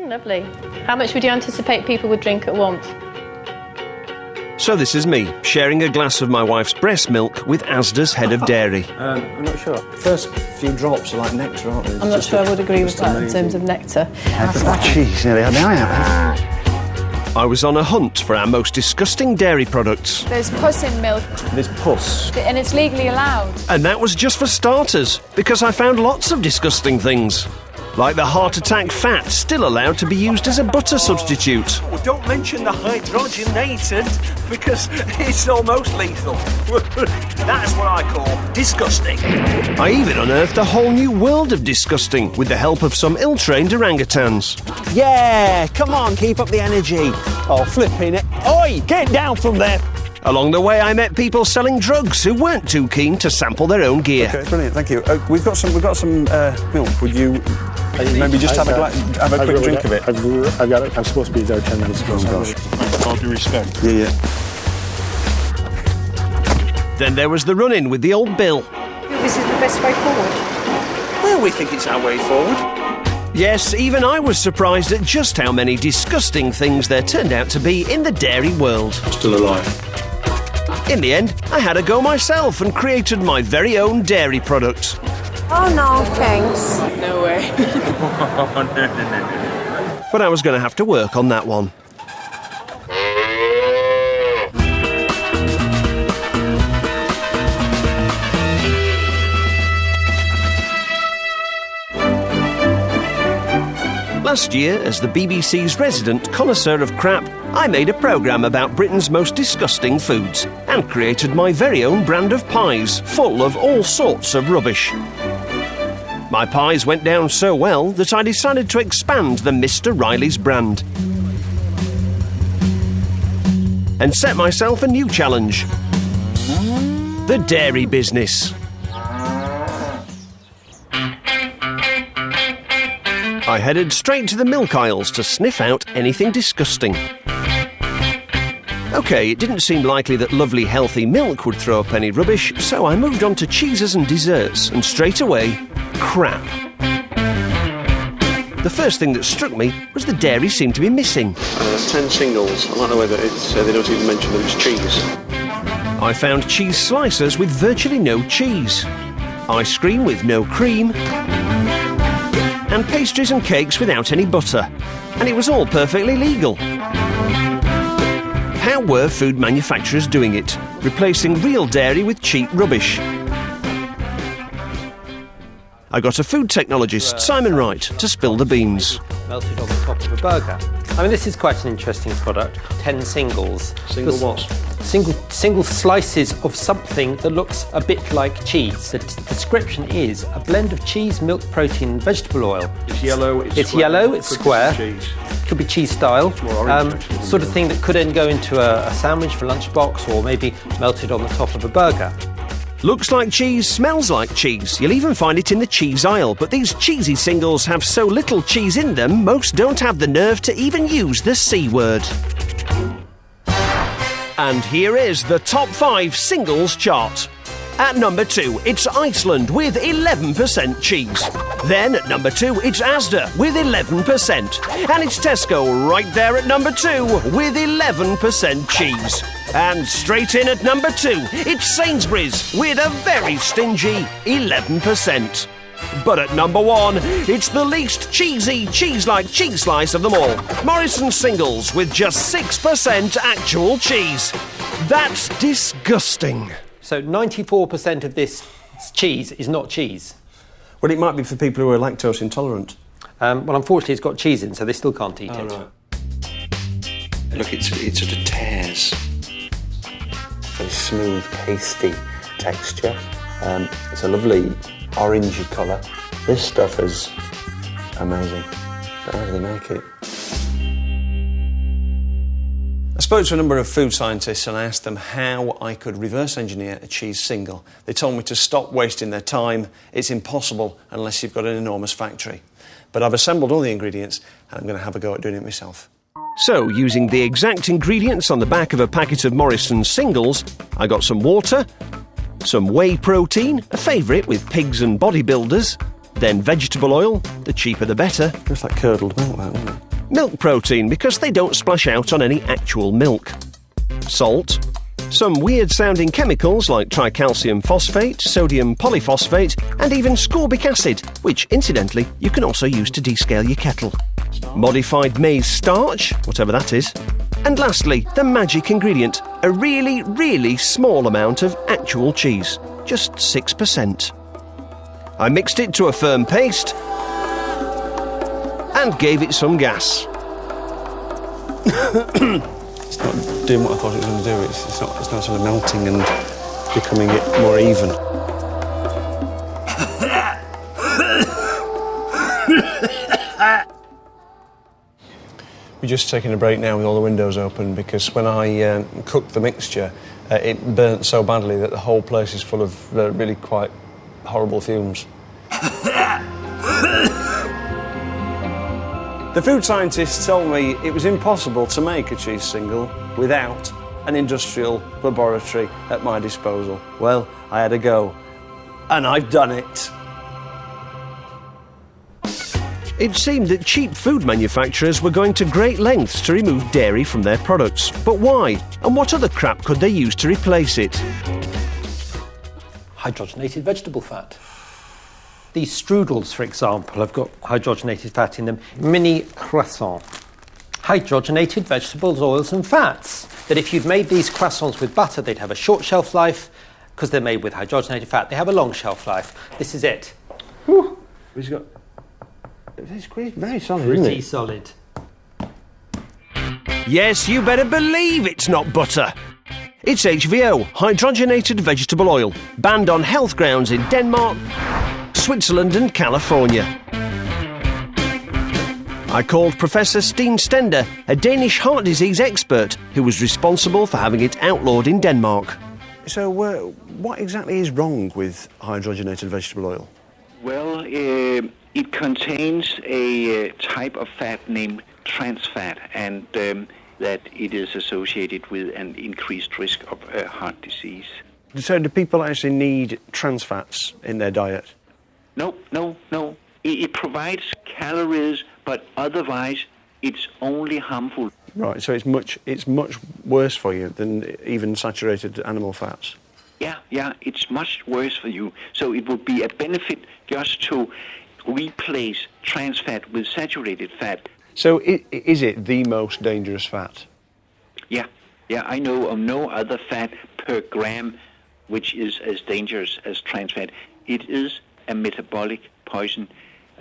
Lovely. How much would you anticipate people would drink at once? So this is me, sharing a glass of my wife's breast milk with Asda's head of dairy. I'm not sure. First few drops are like nectar, aren't they? I'm not sure I would agree with that in terms of nectar. Jeez, nearly had now. I was on a hunt for our most disgusting dairy products. There's pus in milk. There's pus. And it's legally allowed. And that was just for starters, because I found lots of disgusting things. Like the heart attack fat, still allowed to be used as a butter substitute. Oh, don't mention the hydrogenated, because it's almost lethal. That's what I call disgusting. I even unearthed a whole new world of disgusting with the help of some ill-trained orangutans. Yeah, come on, keep up the energy. Oh, flipping it. Oi, get down from there. Along the way, I met people selling drugs who weren't too keen to sample their own gear. Okay, brilliant, thank you. We've got some milk. Would you maybe just have a quick drink of it? I've got it. I'm supposed to be there 10 minutes ago. Oh, gosh. All due respect. Yeah. Then there was the run-in with the old Bill. This is the best way forward. Well, we think it's our way forward. Yes, even I was surprised at just how many disgusting things there turned out to be in the dairy world. Still alive. In the end, I had a go myself and created my very own dairy product. Oh, no, thanks. No way. But I was going to have to work on that one. Last year, as the BBC's resident connoisseur of crap, I made a programme about Britain's most disgusting foods and created my very own brand of pies, full of all sorts of rubbish. My pies went down so well that I decided to expand the Mr. Riley's brand and set myself a new challenge: the dairy business. I headed straight to the milk aisles to sniff out anything disgusting. OK, it didn't seem likely that lovely healthy milk would throw up any rubbish, so I moved on to cheeses and desserts, and straight away, crap. The first thing that struck me was the dairy seemed to be missing. 10 singles. I like the way that they don't even mention that it's cheese. I found cheese slicers with virtually no cheese, ice cream with no cream, and pastries and cakes without any butter. And it was all perfectly legal. How were food manufacturers doing it? Replacing real dairy with cheap rubbish. I got a food technologist, Simon Wright, to spill the beans. Melted on the top of a burger. I mean, this is quite an interesting product. 10 singles. Single what? Single slices of something that looks a bit like cheese. The description is a blend of cheese, milk, protein and vegetable oil. It's yellow, it's yellow, it's square. Cheese. Could be cheese style. It's more orange, actually. Sort of thing that could then go into a sandwich for lunchbox, or maybe melted on the top of a burger. Looks like cheese, smells like cheese. You'll even find it in the cheese aisle, but these cheesy singles have so little cheese in them, most don't have the nerve to even use the C word. And here is the top 5 singles chart. At number 2, it's Iceland with 11% cheese. Then at number 2, it's Asda with 11%. And it's Tesco right there at number 2 with 11% cheese. And straight in at number 2, it's Sainsbury's with a very stingy 11%. But at number 1, it's the least cheesy cheese-like cheese slice of them all. Morrison's Singles with just 6% actual cheese. That's disgusting. So 94% of this cheese is not cheese. Well, it might be for people who are lactose intolerant. Well, unfortunately, it's got cheese in, so they still can't eat it. Right. Look, it sort of tears. Very smooth, pasty texture. It's a lovely orangey colour. This stuff is amazing. But how do they make it? I spoke to a number of food scientists and I asked them how I could reverse engineer a cheese single. They told me to stop wasting their time. It's impossible unless you've got an enormous factory. But I've assembled all the ingredients and I'm going to have a go at doing it myself. So, using the exact ingredients on the back of a packet of Morrison's Singles, I got some water, some whey protein, a favourite with pigs and bodybuilders, then vegetable oil, the cheaper the better. It's like curdled milk, that, isn't it? Milk protein, because they don't splash out on any actual milk. Salt. Some weird-sounding chemicals like tricalcium phosphate, sodium polyphosphate, and even scorbic acid, which, incidentally, you can also use to descale your kettle. Modified maize starch, whatever that is. And lastly, the magic ingredient, a really, really small amount of actual cheese, just 6%. I mixed it to a firm paste and gave it some gas. It's not doing what I thought it was going to do. It's not sort of melting and becoming it more even. We're just taking a break now with all the windows open because when I cooked the mixture, it burnt so badly that the whole place is full of really quite horrible fumes. The food scientists told me it was impossible to make a cheese single without an industrial laboratory at my disposal. Well, I had a go, and I've done it. It seemed that cheap food manufacturers were going to great lengths to remove dairy from their products. But why? And what other crap could they use to replace it? Hydrogenated vegetable fat. These strudels, for example, have got hydrogenated fat in them. Mini croissants. Hydrogenated vegetables, oils and fats. That if you'd made these croissants with butter, they'd have a short shelf life. Because they're made with hydrogenated fat, they have a long shelf life. This is it. Whew. It's very solid, isn't it? Pretty solid. Yes, you better believe it's not butter. It's HVO, hydrogenated vegetable oil, banned on health grounds in Denmark, Switzerland and California. I called Professor Steen Stender, a Danish heart disease expert who was responsible for having it outlawed in Denmark. So, what exactly is wrong with hydrogenated vegetable oil? Well, it contains a type of fat named trans fat, and that it is associated with an increased risk of heart disease. So, do people actually need trans fats in their diet? No. It provides calories, but otherwise it's only harmful. Right, so it's much worse for you than even saturated animal fats. Yeah, it's much worse for you. So it would be a benefit just to replace trans fat with saturated fat. So is it the most dangerous fat? Yeah, I know of no other fat per gram which is as dangerous as trans fat. It is a metabolic poison.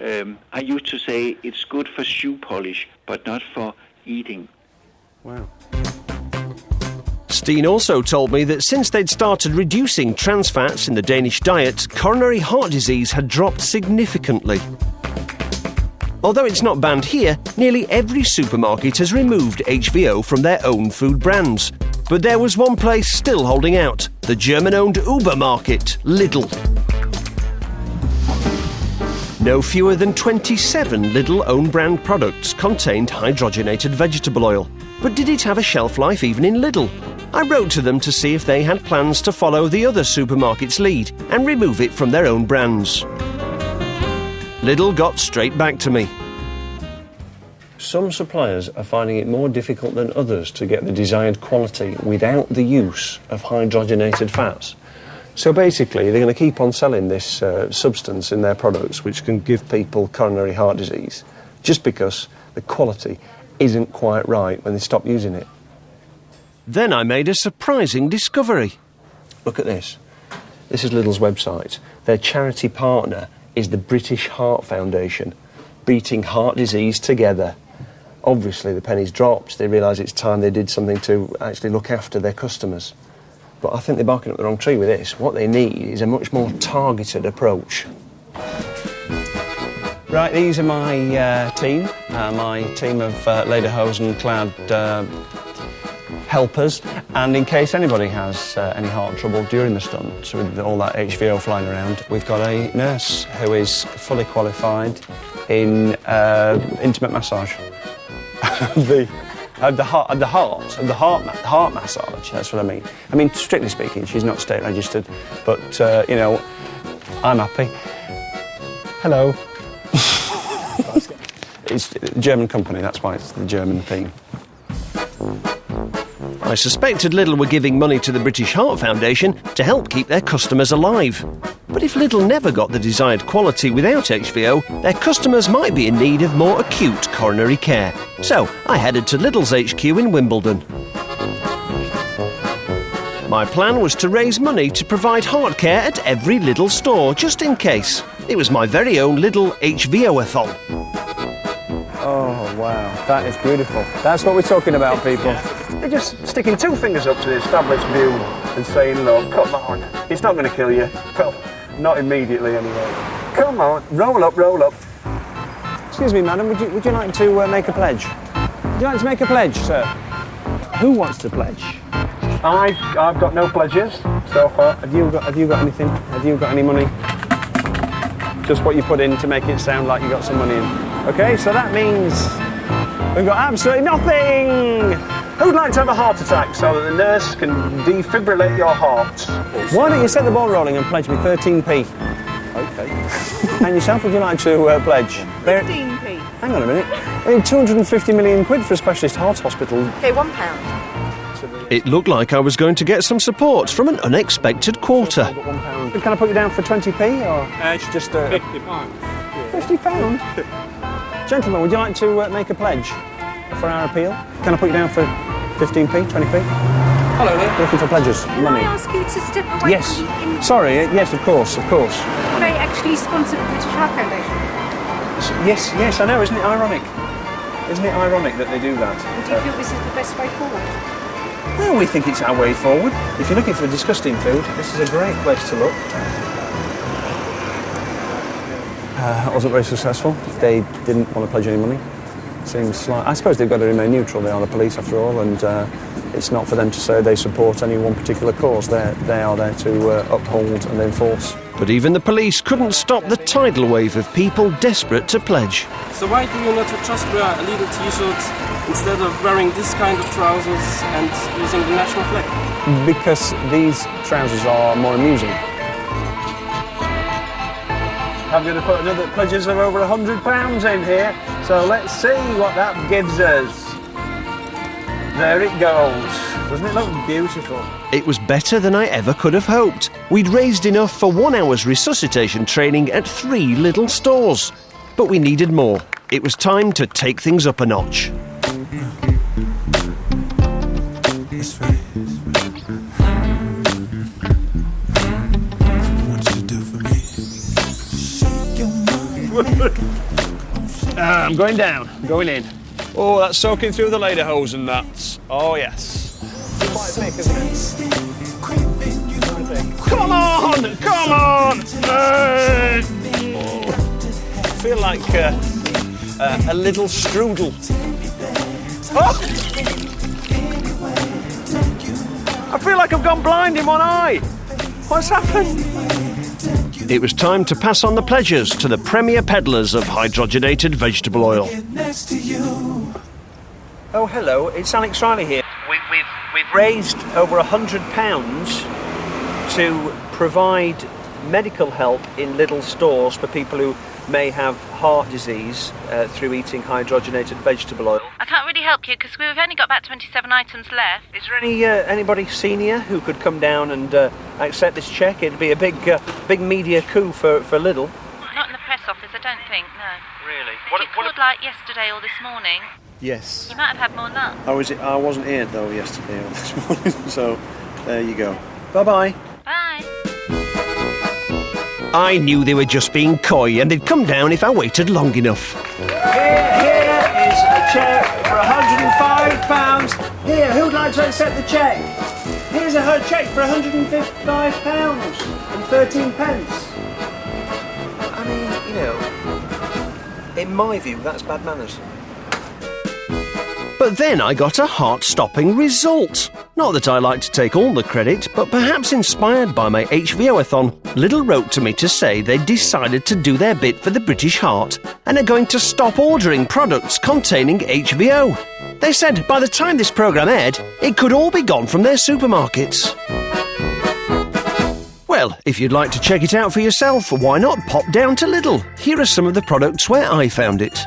I used to say it's good for shoe polish, but not for eating. Wow. Steen also told me that since they'd started reducing trans fats in the Danish diet, coronary heart disease had dropped significantly. Although it's not banned here, nearly every supermarket has removed HVO from their own food brands. But there was one place still holding out, the German-owned Uber market, Lidl. No fewer than 27 Lidl own-brand products contained hydrogenated vegetable oil. But did it have a shelf life even in Lidl? I wrote to them to see if they had plans to follow the other supermarkets' lead and remove it from their own brands. Lidl got straight back to me. Some suppliers are finding it more difficult than others to get the desired quality without the use of hydrogenated fats. So basically, they're going to keep on selling this substance in their products which can give people coronary heart disease just because the quality isn't quite right when they stop using it. Then I made a surprising discovery. Look at this. This is Lidl's website. Their charity partner is the British Heart Foundation, beating heart disease together. Obviously, the penny's dropped. They realise it's time they did something to actually look after their customers. But I think they're barking up the wrong tree with this. What they need is a much more targeted approach. Right, these are my team of lederhosen-clad helpers, and in case anybody has any heart trouble during the stunt, with all that HVO flying around, we've got a nurse who is fully qualified in intimate massage. The heart massage, that's what I mean. I mean, strictly speaking, she's not state registered, but, you know, I'm happy. Hello. It's a German company, that's why it's the German theme. I suspected Lidl were giving money to the British Heart Foundation to help keep their customers alive. But if Lidl never got the desired quality without HVO, their customers might be in need of more acute coronary care. So I headed to Lidl's HQ in Wimbledon. My plan was to raise money to provide heart care at every Lidl store, just in case. It was my very own Lidl HVO-a-thon. Oh, wow, that is beautiful. That's what we're talking about, people. They're just sticking two fingers up to the established view and saying, look, come on, it's not going to kill you. Well, not immediately, anyway. Come on, roll up, roll up. Excuse me, madam, would you like to make a pledge? Would you like to make a pledge, sir? Who wants to pledge? I've got no pledges so far. Have you got anything? Have you got any money? Just what you put in to make it sound like you got some money in. Okay, so that means we've got absolutely nothing. Who'd like to have a heart attack so that the nurse can defibrillate your heart? Why don't you set the ball rolling and pledge me 13p? Okay. And yourself, would you like to pledge? 15p. Hang on a minute. I need 250 million quid for a specialist heart hospital. Okay, £1. It looked like I was going to get some support from an unexpected quarter. Can I put you down for 20p or it's just £50? £50? Gentlemen, would you like to make a pledge for our appeal? Can I put you down for 15p, 20p? Hello there. Looking for pledges, money. Can I ask you to step away? Yes. Sorry, yes, of course. They actually sponsor the British Heart Foundation. Yes, I know, isn't it ironic? Isn't it ironic that they do that? Do you feel this is the best way forward? Well, we think it's our way forward. If you're looking for disgusting food, this is a great place to look. It wasn't very successful. They didn't want to pledge any money. Seems like, I suppose they've got to remain neutral. They are the police, after all, and it's not for them to say they support any one particular cause. They are there to uphold and enforce. But even the police couldn't stop the tidal wave of people desperate to pledge. So why do you not just wear a little t-shirt instead of wearing this kind of trousers and using the national flag? Because these trousers are more amusing. I'm going to put another pledges of over £100 in here, so let's see what that gives us. There it goes. Doesn't it look beautiful? It was better than I ever could have hoped. We'd raised enough for 1 hour's resuscitation training at 3 Lidl stores. But we needed more. It was time to take things up a notch. I'm going down, going in. Oh, that's soaking through the lederhosen, that's. Oh, yes. Quite thick, isn't it? Come on! I feel like a little strudel. Oh! I feel like I've gone blind in one eye. What's happened? It was time to pass on the pledges to the premier peddlers of hydrogenated vegetable oil. Oh, hello, it's Alex Riley here. We've raised over £100 to provide medical help in Lidl stores for people who may have heart disease through eating hydrogenated vegetable oil. I can't really help you because we've only got about 27 items left. Is there anybody senior who could come down and accept this cheque? It'd be a big media coup for Lidl. Not in the press office, I don't think, no. Really? If you called like yesterday or this morning, Yes. you might have had more luck. Oh, is it? I wasn't here though yesterday or this morning, so there you go. Bye-bye. Bye. I knew they were just being coy and they'd come down if I waited long enough. Here is a cheque for £105. Here, who'd like to accept the cheque? Here's a cheque for £155 and 13 pence. I mean, you know, in my view, that's bad manners. But then I got a heart-stopping result. Not that I like to take all the credit, but perhaps inspired by my HVO-a-thon, Lidl wrote to me to say they'd decided to do their bit for the British heart and are going to stop ordering products containing HVO. They said by the time this programme aired, it could all be gone from their supermarkets. Well, if you'd like to check it out for yourself, why not pop down to Lidl? Here are some of the products where I found it.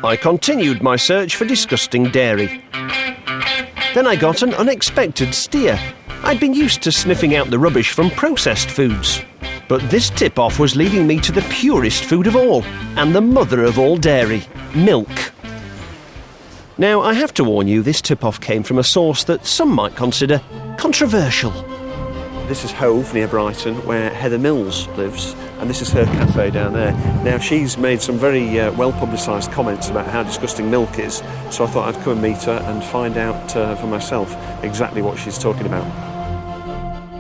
I continued my search for disgusting dairy. Then I got an unexpected steer. I'd been used to sniffing out the rubbish from processed foods. But this tip-off was leading me to the purest food of all, and the mother of all dairy, milk. Now, I have to warn you, this tip-off came from a source that some might consider controversial. This is Hove, near Brighton, where Heather Mills lives, and this is her cafe down there. Now, she's made some very well-publicised comments about how disgusting milk is, so I thought I'd come and meet her and find out for myself exactly what she's talking about.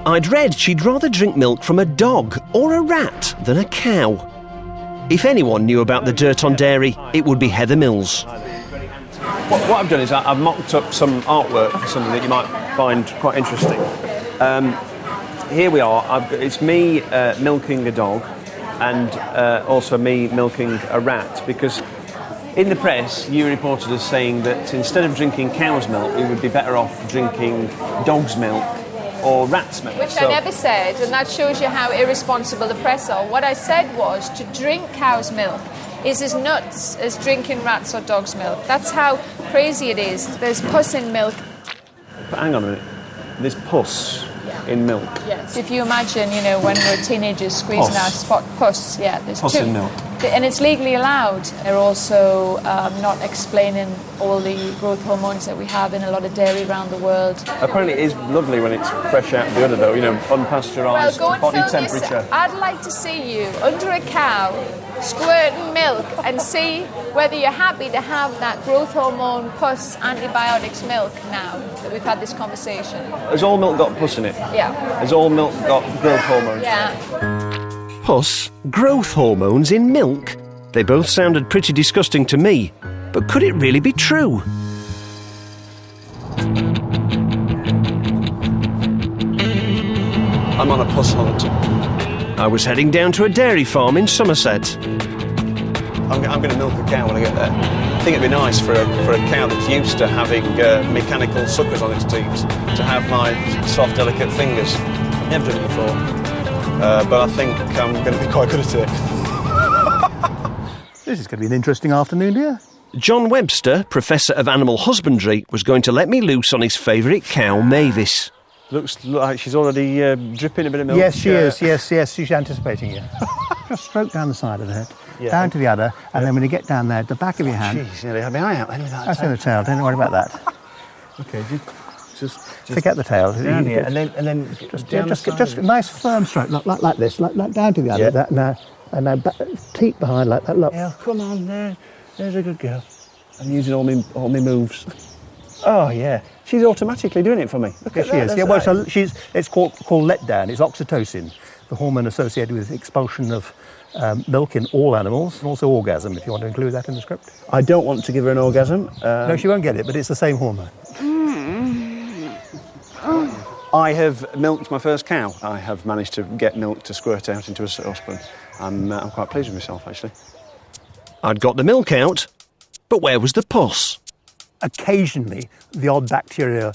I'd read she'd rather drink milk from a dog or a rat than a cow. If anyone knew about the dirt on dairy, it would be Heather Mills. What I've done is I've mocked up some artwork for something that you might find quite interesting. Here we are. It's me milking a dog and also me milking a rat, because in the press you reported us saying that instead of drinking cow's milk we would be better off drinking dog's milk or rat's milk. Which I never said, and that shows you how irresponsible the press are. What I said was to drink cow's milk is as nuts as drinking rat's or dog's milk. That's how crazy it is. There's pus in milk. But hang on a minute. There's pus in milk. Yes. If you imagine, when we're teenagers squeezing our spot pus, there's pus two. in milk. And it's legally allowed. They're also not explaining all the growth hormones that we have in a lot of dairy around the world. Apparently it is lovely when it's fresh out of the udder, though, unpasteurised, well, body temperature. This. I'd like to see you under a cow squirting milk and see whether you're happy to have that growth hormone, pus, antibiotics milk now that we've had this conversation. Has all milk got pus in it? Yeah. Has all milk got growth hormones? Yeah. Pus, growth hormones in milk? They both sounded pretty disgusting to me, but could it really be true? I'm on a pus hunt. I was heading down to a dairy farm in Somerset. I'm going to milk a cow when I get there. I think it'd be nice for a cow that's used to having mechanical suckers on its teats to have my soft, delicate fingers. I've never done it before. But I think I'm going to be quite good at it. This is going to be an interesting afternoon, dear. John Webster, Professor of Animal Husbandry, was going to let me loose on his favourite cow, Mavis. Looks like she's already dripping a bit of milk. Yes, she is. Yes, she's anticipating you. Just stroke down the side of the head, down to the udder, and then when you get down there, the back of your hand... Jeez, nearly had my eye out then with that. That's in the tail, don't worry about that. OK, just forget the tail. Down here, and then just a nice firm stroke, like this, like down to the udder. Yeah. And now teat behind like that. Look. Yeah, come on, there's a good girl. I'm using all my moves. Oh yeah, she's automatically doing it for me. Look Yes, she is. Yeah, well, so it's called letdown. It's oxytocin, the hormone associated with expulsion of milk in all animals, and also orgasm. If you want to include that in the script. I don't want to give her an orgasm. No, she won't get it, but it's the same hormone. I have milked my first cow. I have managed to get milk to squirt out into a saucepan. I'm quite pleased with myself, actually. I'd got the milk out, but where was the pus? Occasionally, the odd bacteria,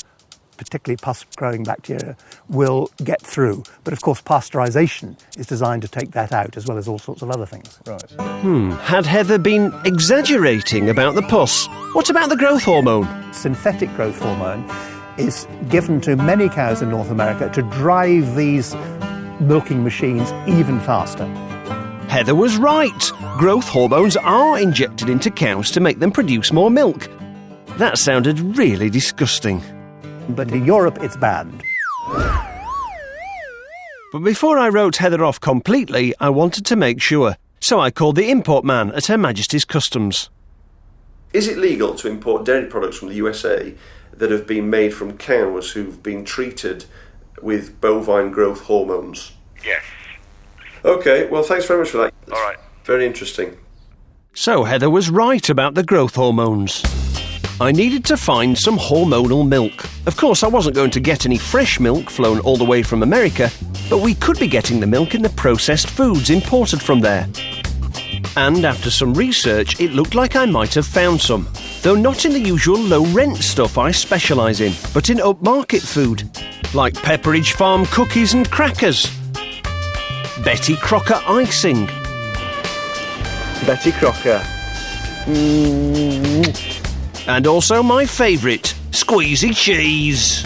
particularly pus-growing bacteria, will get through. But of course, pasteurisation is designed to take that out, as well as all sorts of other things. Right. Had Heather been exaggerating about the pus? What about the growth hormone? Synthetic growth hormone is given to many cows in North America to drive these milking machines even faster. Heather was right. Growth hormones are injected into cows to make them produce more milk. That sounded really disgusting. But in Europe, it's banned. But before I wrote Heather off completely, I wanted to make sure. So I called the import man at Her Majesty's Customs. Is it legal to import dairy products from the USA that have been made from cows who've been treated with bovine growth hormones? Yes. OK, well, thanks very much for that. All right. Very interesting. So Heather was right about the growth hormones. I needed to find some hormonal milk. Of course, I wasn't going to get any fresh milk flown all the way from America, but we could be getting the milk in the processed foods imported from there. And after some research, it looked like I might have found some, though not in the usual low-rent stuff I specialise in, but in upmarket food, like Pepperidge Farm cookies and crackers, Betty Crocker icing, Betty Crocker. And also my favourite, squeezy cheese.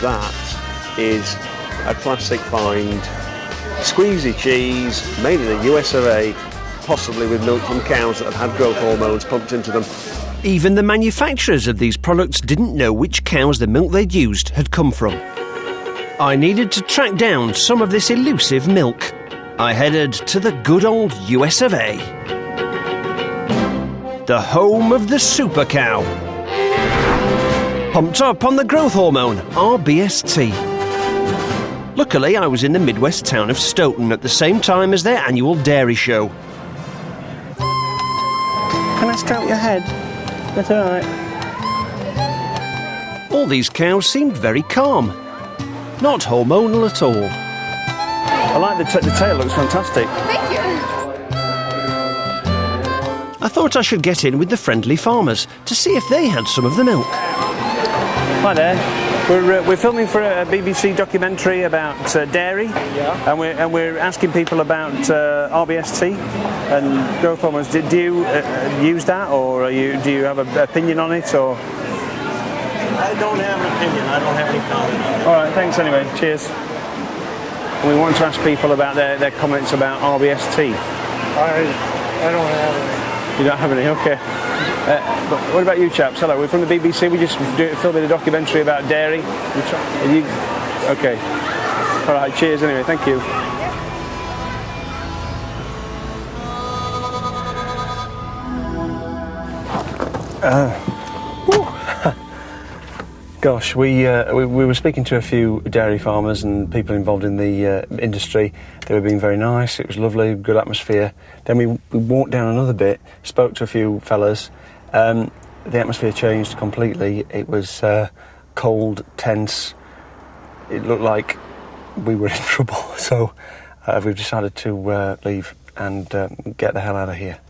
That is a classic find. Squeezy cheese, made in the US of A, possibly with milk from cows that have had growth hormones pumped into them. Even the manufacturers of these products didn't know which cows the milk they'd used had come from. I needed to track down some of this elusive milk. I headed to the good old US of A. The home of the super cow. Pumped up on the growth hormone, RBST. Luckily, I was in the Midwest town of Stoughton at the same time as their annual dairy show. Can I stroke your head? That's all right. All these cows seemed very calm. Not hormonal at all. I like the tail, looks fantastic. Thank you. I thought I should get in with the friendly farmers to see if they had some of the milk. Hi there. We're filming for a BBC documentary about dairy, and we're asking people about RBST and growth hormones. Do you use that, or do you have an opinion on it, or? I don't have an opinion. I don't have any comment on it. All right, thanks anyway. Cheers. And we want to ask people about their comments about RBST. I don't have any. You don't have any? Okay. But what about you chaps? Hello, we're from the BBC. We just filming a documentary about dairy. Okay. All right, cheers anyway. Thank you. Gosh, we were speaking to a few dairy farmers and people involved in the industry. They were being very nice. It was lovely, good atmosphere. Then we walked down another bit, spoke to a few fellas. The atmosphere changed completely. It was cold, tense. It looked like we were in trouble. So we've decided to leave and get the hell out of here.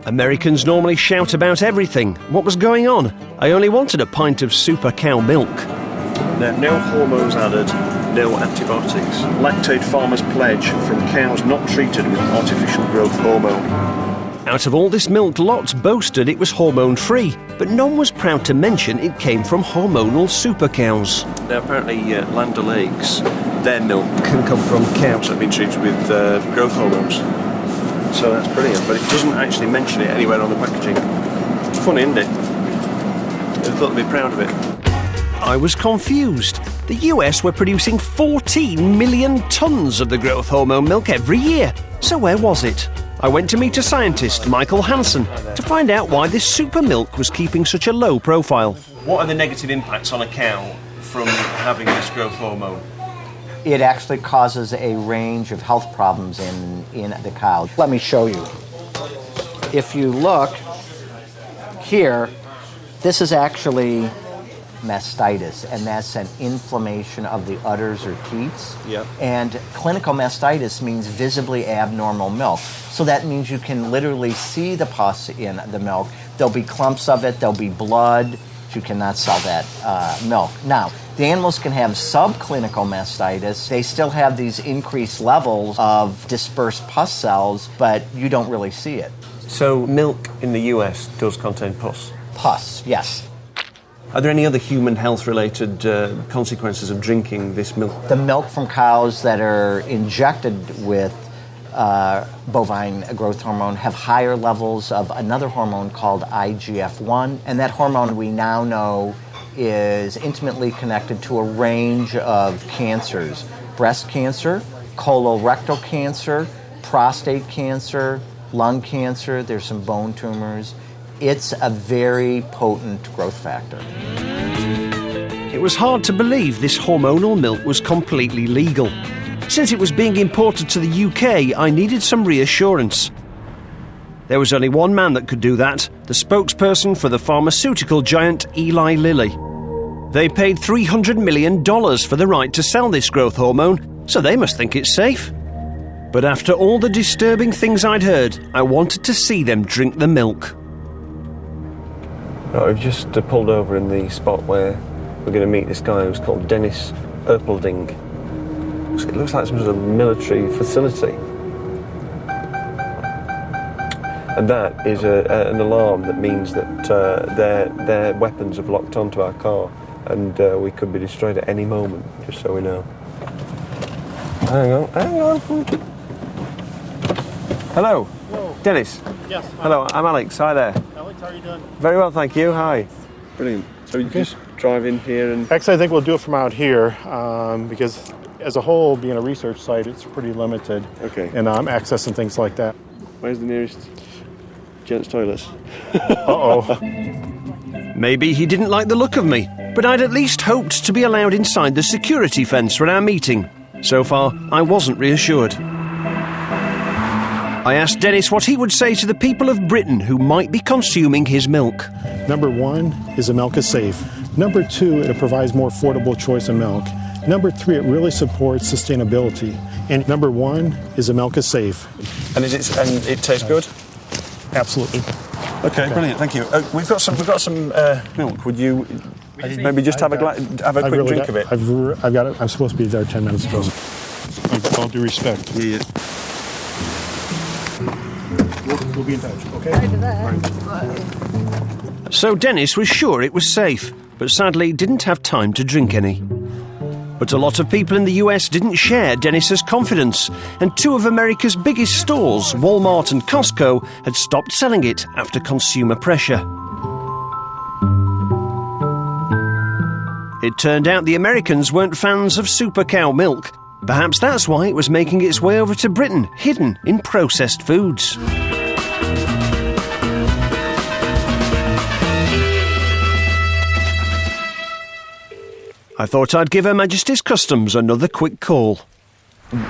Americans normally shout about everything. What was going on? I only wanted a pint of super cow milk. Now, no hormones added, no antibiotics. Lactate farmers pledge from cows not treated with artificial growth hormone. Out of all this milk, lots boasted it was hormone-free, but none was proud to mention it came from hormonal super cows. Now, apparently, Land O'Lakes, their milk can come from cows that have been treated with growth hormones. So that's brilliant, but it doesn't actually mention it anywhere on the packaging. Funny, isn't it? I thought they'd be proud of it. I was confused. The US were producing 14 million tonnes of the growth hormone milk every year. So where was it? I went to meet a scientist, Michael Hansen, to find out why this super milk was keeping such a low profile. What are the negative impacts on a cow from having this growth hormone? It actually causes a range of health problems in the cow. Let me show you. If you look here, this is actually mastitis, and that's an inflammation of the udders or teats. Yep. And clinical mastitis means visibly abnormal milk. So that means you can literally see the pus in the milk. There'll be clumps of it, there'll be blood. You cannot sell that milk. Now, the animals can have subclinical mastitis. They still have these increased levels of dispersed pus cells, but you don't really see it. So milk in the US does contain pus? Pus, yes. Are there any other human health-related consequences of drinking this milk? The milk from cows that are injected with bovine growth hormone have higher levels of another hormone called IGF-1, and that hormone we now know is intimately connected to a range of cancers: breast cancer, colorectal cancer, prostate cancer, lung cancer, there's some bone tumors. It's a very potent growth factor. It was hard to believe this hormonal milk was completely legal. Since it was being imported to the UK, I needed some reassurance. There was only one man that could do that, the spokesperson for the pharmaceutical giant Eli Lilly. They paid $300 million for the right to sell this growth hormone, so they must think it's safe. But after all the disturbing things I'd heard, I wanted to see them drink the milk. Right, we've just pulled over in the spot where we're going to meet this guy who's called Dennis Erpelding. It looks like some sort of military facility. And that is an alarm that means that their weapons have locked onto our car, and we could be destroyed at any moment, just so we know. Hang on. Hello. Hello. Dennis. Yes. Hi. Hello, I'm Alex. Hi there. Alex, how are you doing? Very well, thank you. Hi. Brilliant. So you just drive in here and... Actually, I think we'll do it from out here because as a whole, being a research site, it's pretty limited. Okay. And access and things like that. Where's the nearest gents' toilets? Uh-oh. Maybe he didn't like the look of me, but I'd at least hoped to be allowed inside the security fence for our meeting. So far, I wasn't reassured. I asked Dennis what he would say to the people of Britain who might be consuming his milk. Number one is the milk is safe. Number two, it provides more affordable choice of milk. Number three, it really supports sustainability. And number one is the milk is safe. And it tastes good? Absolutely. Okay, brilliant. Thank you. We've got some milk. Would you maybe just have a quick drink of it? I've got it. I'm supposed to be there 10 minutes ago. With all due respect. Yeah. We'll be in touch, okay? So Dennis was sure it was safe, but sadly didn't have time to drink any. But a lot of people in the US didn't share Dennis's confidence, and two of America's biggest stores, Walmart and Costco, had stopped selling it after consumer pressure. It turned out the Americans weren't fans of super cow milk. Perhaps that's why it was making its way over to Britain, hidden in processed foods. I thought I'd give Her Majesty's Customs another quick call.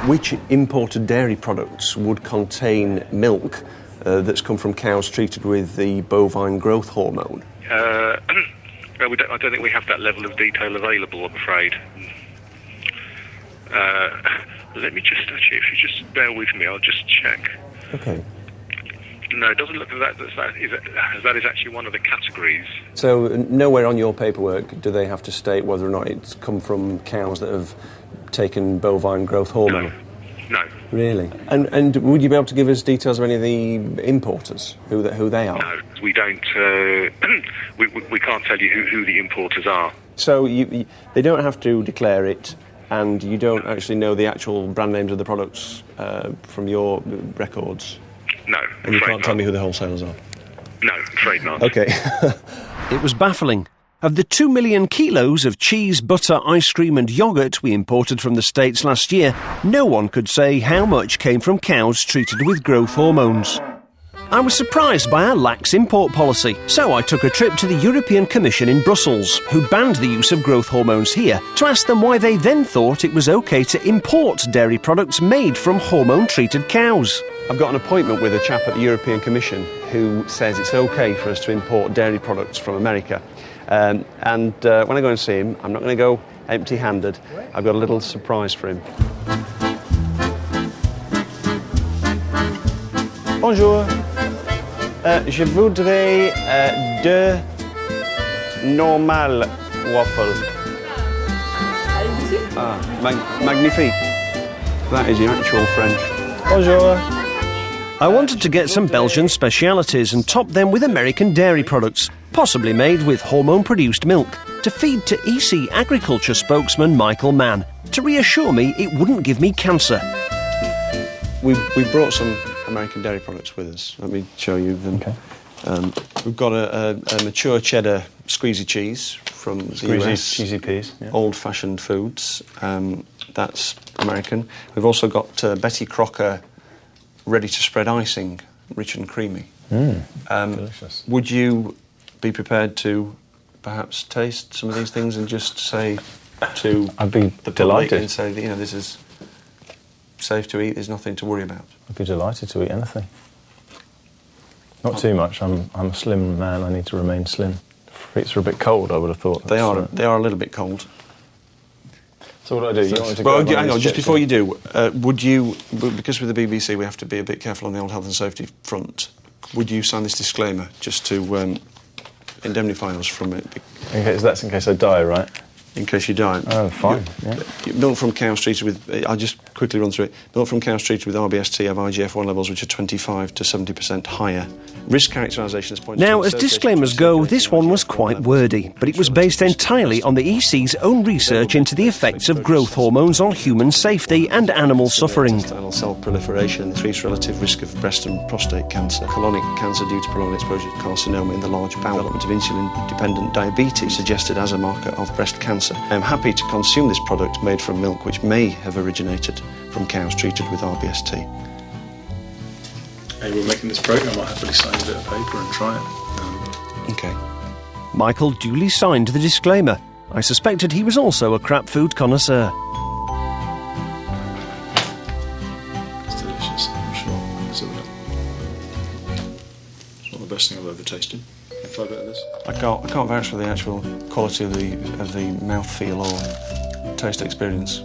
Which imported dairy products would contain milk that's come from cows treated with the bovine growth hormone? I don't think we have that level of detail available, I'm afraid. Let me just, actually, if you just bear with me, I'll just check. Okay. No, it doesn't look as that is actually one of the categories. So nowhere on your paperwork do they have to state whether or not it's come from cows that have taken bovine growth hormone? No. Really? And would you be able to give us details of any of the importers, who they are? No, we don't. We can't tell you who the importers are. So they don't have to declare it, and you don't actually know the actual brand names of the products from your records? No, and you can't tell me who the wholesalers are? No, I'm afraid not. Okay. It was baffling. Of the 2 million kilos of cheese, butter, ice cream and yoghurt we imported from the States last year, no one could say how much came from cows treated with growth hormones. I was surprised by our lax import policy, so I took a trip to the European Commission in Brussels, who banned the use of growth hormones here, to ask them why they then thought it was okay to import dairy products made from hormone-treated cows. I've got an appointment with a chap at the European Commission who says it's okay for us to import dairy products from America. And when I go and see him, I'm not going to go empty-handed. I've got a little surprise for him. Bonjour. Je voudrais deux normal waffles. Ah, magnifique. That is your actual French. Bonjour. I wanted to get some Belgian specialities and top them with American dairy products, possibly made with hormone-produced milk, to feed to EC Agriculture spokesman Michael Mann, to reassure me it wouldn't give me cancer. We brought some American dairy products with us. Let me show you them. Okay. We've got a mature cheddar squeezy cheese from the US. Cheesy peas. Yeah. Old-fashioned foods. That's American. We've also got Betty Crocker ready-to-spread icing, rich and creamy. Delicious. Would you be prepared to perhaps taste some of these things and just say to I'd be the delighted public and say that, this is safe to eat, there's nothing to worry about? I'd be delighted to eat anything. Not too much. I'm a slim man. I need to remain slim. Feet are a bit cold, I would have thought. They are a little bit cold. So what do I do? You want me to Well, go hang on, just before you do, would you, because with the BBC we have to be a bit careful on the old health and safety front, would you sign this disclaimer just to indemnify us from it? That's in case I die, right? In case you die. Oh, fine. Yeah. Milk from cows treated with, I'll just quickly run through it. Milk from cows treated with RBST have IGF-1 levels which are 25 to 70% higher. Risk characterisation is pointed Now, to as disclaimers go, this one was quite wordy, but it was based entirely on the EC's own research into the effects of growth hormones on human safety and animal suffering. Intestinal cell proliferation, increased relative risk of breast and prostate cancer, colonic cancer due to prolonged exposure to carcinoma in the large bowel, development of insulin-dependent diabetes suggested as a marker of breast cancer. I am happy to consume this product made from milk which may have originated from cows treated with RBST. Hey, we're making this programme, I might happily sign a bit of paper and try it. OK. Michael duly signed the disclaimer. I suspected he was also a crap food connoisseur. It's delicious, I'm sure. Let's have a look. It's not the best thing I've ever tasted. Can I try a bit of this? I can't vouch for the actual quality of the mouthfeel or taste experience.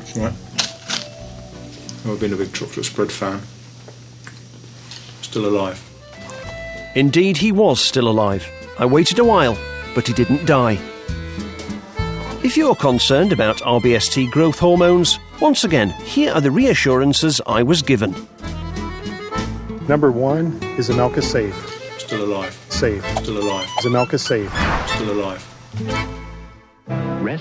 It's all right. I've been a big chocolate spread fan. Still alive. Indeed, he was still alive. I waited a while, but he didn't die. If you're concerned about RBST growth hormones, once again, here are the reassurances I was given. Number 1 is Amelka safe. Still alive. Safe. Still alive. Is Amelka safe? Still alive.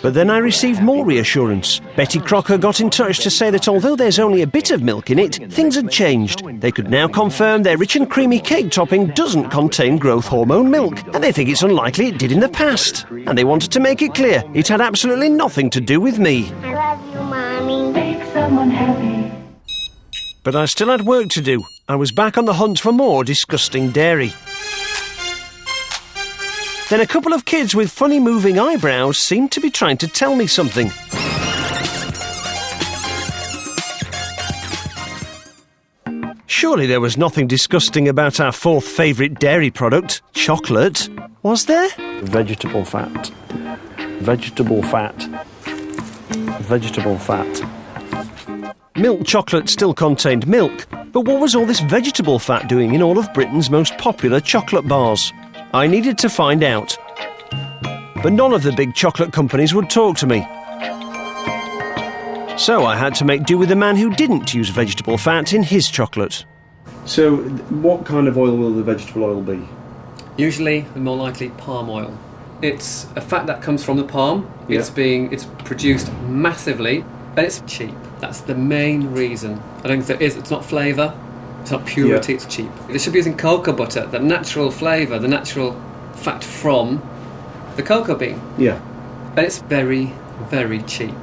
But then I received more reassurance. Betty Crocker got in touch to say that although there's only a bit of milk in it, things had changed. They could now confirm their rich and creamy cake topping doesn't contain growth hormone milk, and they think it's unlikely it did in the past. And they wanted to make it clear it had absolutely nothing to do with me. I love you, Mommy. Make someone happy. But I still had work to do. I was back on the hunt for more disgusting dairy. Then a couple of kids with funny moving eyebrows seemed to be trying to tell me something. Surely there was nothing disgusting about our fourth favourite dairy product, chocolate, was there? Vegetable fat. Vegetable fat. Vegetable fat. Milk chocolate still contained milk, but what was all this vegetable fat doing in all of Britain's most popular chocolate bars? I needed to find out. But none of the big chocolate companies would talk to me. So I had to make do with a man who didn't use vegetable fat in his chocolate. So, what kind of oil will the vegetable oil be? Usually, the more likely, palm oil. It's a fat that comes from the palm. Yeah. It's produced massively, and it's cheap. That's the main reason. I don't think there is. It's not flavour. It's not purity, It's cheap. They should be using cocoa butter, the natural flavour, the natural fat from the cocoa bean. Yeah. And it's very, very cheap.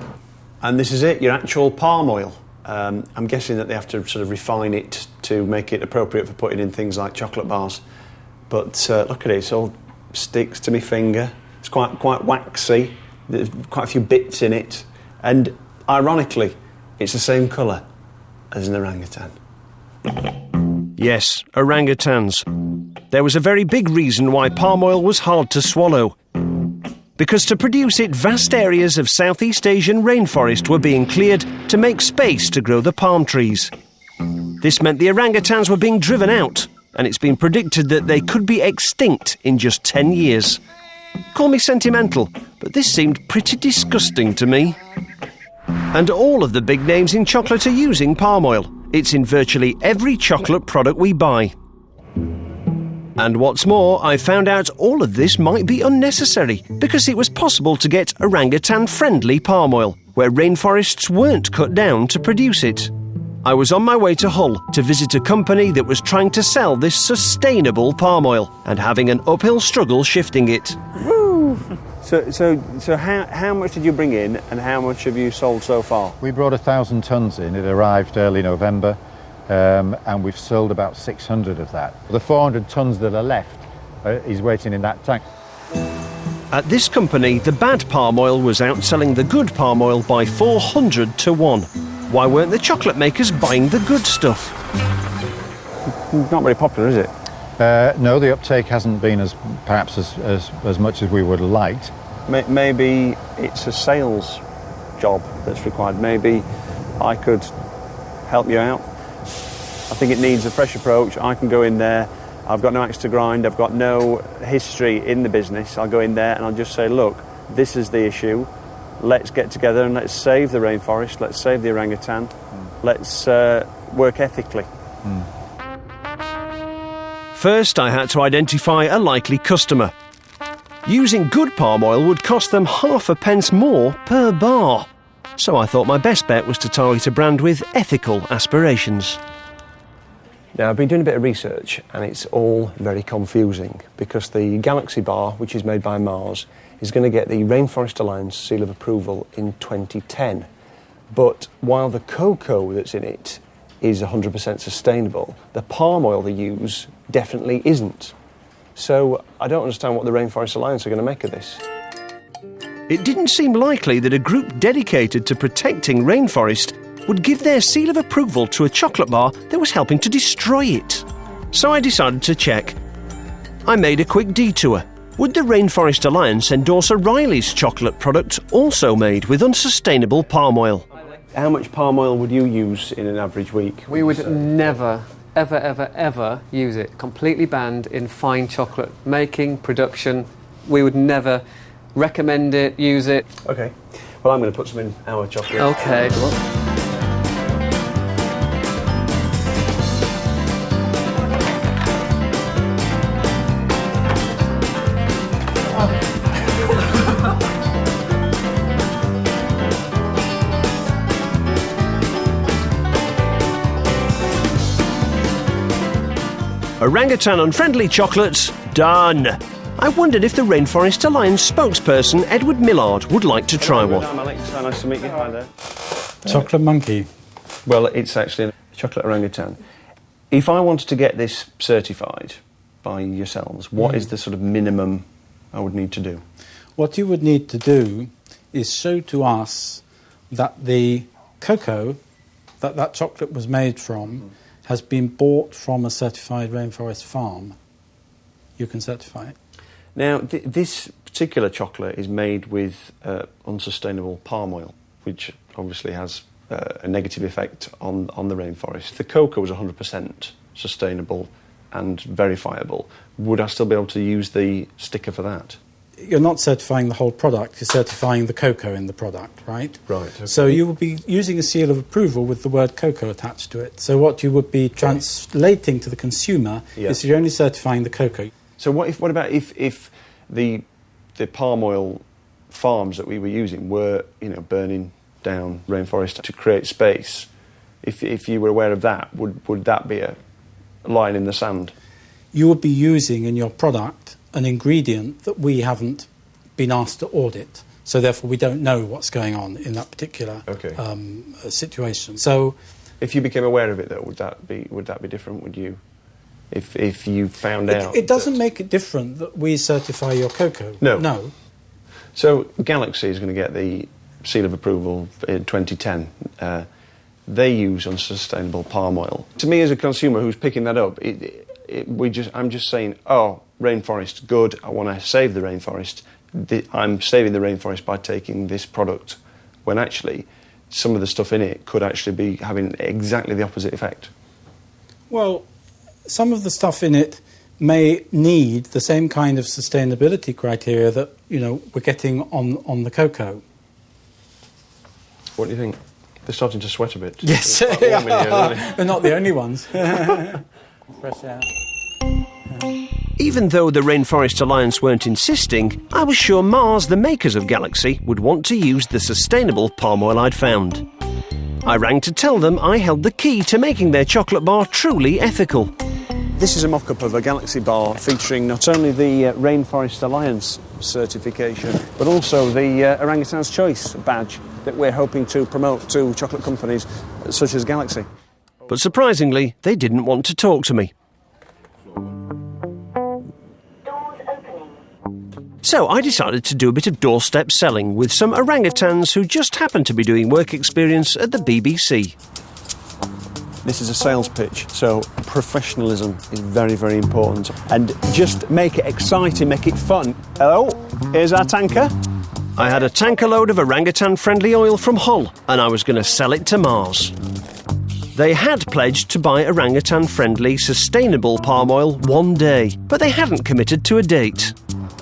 And this is it, your actual palm oil. I'm guessing that they have to sort of refine it to make it appropriate for putting in things like chocolate bars. But look at it, it all sticks to my finger. It's quite waxy. There's quite a few bits in it. And ironically, it's the same colour as an orangutan. Yes, orangutans. There was a very big reason why palm oil was hard to swallow. Because to produce it, vast areas of Southeast Asian rainforest were being cleared to make space to grow the palm trees. This meant the orangutans were being driven out, and it's been predicted that they could be extinct in just 10 years. Call me sentimental, but this seemed pretty disgusting to me. And all of the big names in chocolate are using palm oil. It's in virtually every chocolate product we buy. And what's more, I found out all of this might be unnecessary because it was possible to get orangutan-friendly palm oil, where rainforests weren't cut down to produce it. I was on my way to Hull to visit a company that was trying to sell this sustainable palm oil and having an uphill struggle shifting it. Woo! So how much did you bring in and how much have you sold so far? We brought 1,000 tonnes in. It arrived early November and we've sold about 600 of that. The 400 tonnes that are left is waiting in that tank. At this company, the bad palm oil was outselling the good palm oil by 400 to 1. Why weren't the chocolate makers buying the good stuff? Not very popular, is it? No, the uptake hasn't been as much as we would have liked. Maybe it's a sales job that's required. Maybe I could help you out. I think it needs a fresh approach. I can go in there. I've got no axe to grind. I've got no history in the business. I'll go in there and I'll just say, look, this is the issue. Let's get together and let's save the rainforest, let's save the orangutan, let's work ethically. First, I had to identify a likely customer. Using good palm oil would cost them ½ more per bar. So I thought my best bet was to target a brand with ethical aspirations. Now, I've been doing a bit of research and it's all very confusing because the Galaxy bar, which is made by Mars, is going to get the Rainforest Alliance seal of approval in 2010. But while the cocoa that's in it is 100% sustainable, the palm oil they use definitely isn't. So I don't understand what the Rainforest Alliance are going to make of this. It didn't seem likely that a group dedicated to protecting rainforest would give their seal of approval to a chocolate bar that was helping to destroy it. So I decided to check. I made a quick detour. Would the Rainforest Alliance endorse a Riley's chocolate product also made with unsustainable palm oil? How much palm oil would you use in an average week? We would never, ever, ever, ever use it. Completely banned in fine chocolate making, production. We would never recommend it, use it. OK. Well, I'm going to put some in our chocolate. OK. Orangutan-unfriendly chocolates, done. I wondered if the Rainforest Alliance spokesperson, Edward Millard, would like to try one. I'm Alex, nice to meet you. Hi there. Chocolate monkey. Well, it's actually a chocolate orangutan. If I wanted to get this certified by yourselves, what is the sort of minimum I would need to do? What you would need to do is show to us that the cocoa that chocolate was made from has been bought from a certified rainforest farm. You can certify it. Now, this particular chocolate is made with unsustainable palm oil, which obviously has a negative effect on the rainforest. The cocoa is 100% sustainable and verifiable. Would I still be able to use the sticker for that? You're not certifying the whole product, you're certifying the cocoa in the product, right? Right. Okay. So you would be using a seal of approval with the word cocoa attached to it. So what you would be translating to the consumer is you're only certifying the cocoa. So what about if the palm oil farms that we were using were, burning down rainforest to create space? If you were aware of that, would that be a line in the sand? You would be using in your product an ingredient that we haven't been asked to audit. So therefore we don't know what's going on in that particular situation. So if you became aware of it though, would that be different? Would you? If you found out... It doesn't make it different that we certify your cocoa. No. So Galaxy is going to get the seal of approval in 2010. They use unsustainable palm oil. To me as a consumer who's picking that up, I'm just saying, rainforest, good, I want to save the rainforest. I'm saving the rainforest by taking this product, when actually some of the stuff in it could actually be having exactly the opposite effect. Well, some of the stuff in it may need the same kind of sustainability criteria that, we're getting on the cocoa. What do you think? They're starting to sweat a bit. Yes, they're not the only ones. Fresh out. Even though the Rainforest Alliance weren't insisting, I was sure Mars, the makers of Galaxy, would want to use the sustainable palm oil I'd found. I rang to tell them I held the key to making their chocolate bar truly ethical. This is a mock-up of a Galaxy bar featuring not only the Rainforest Alliance certification, but also the Orangutan's Choice badge that we're hoping to promote to chocolate companies such as Galaxy. But surprisingly, they didn't want to talk to me. So I decided to do a bit of doorstep selling with some orangutans who just happened to be doing work experience at the BBC. This is a sales pitch, so professionalism is very, very important. And just make it exciting, make it fun. Hello, here's our tanker. I had a tanker load of orangutan-friendly oil from Hull, and I was going to sell it to Mars. They had pledged to buy orangutan-friendly, sustainable palm oil one day, but they hadn't committed to a date.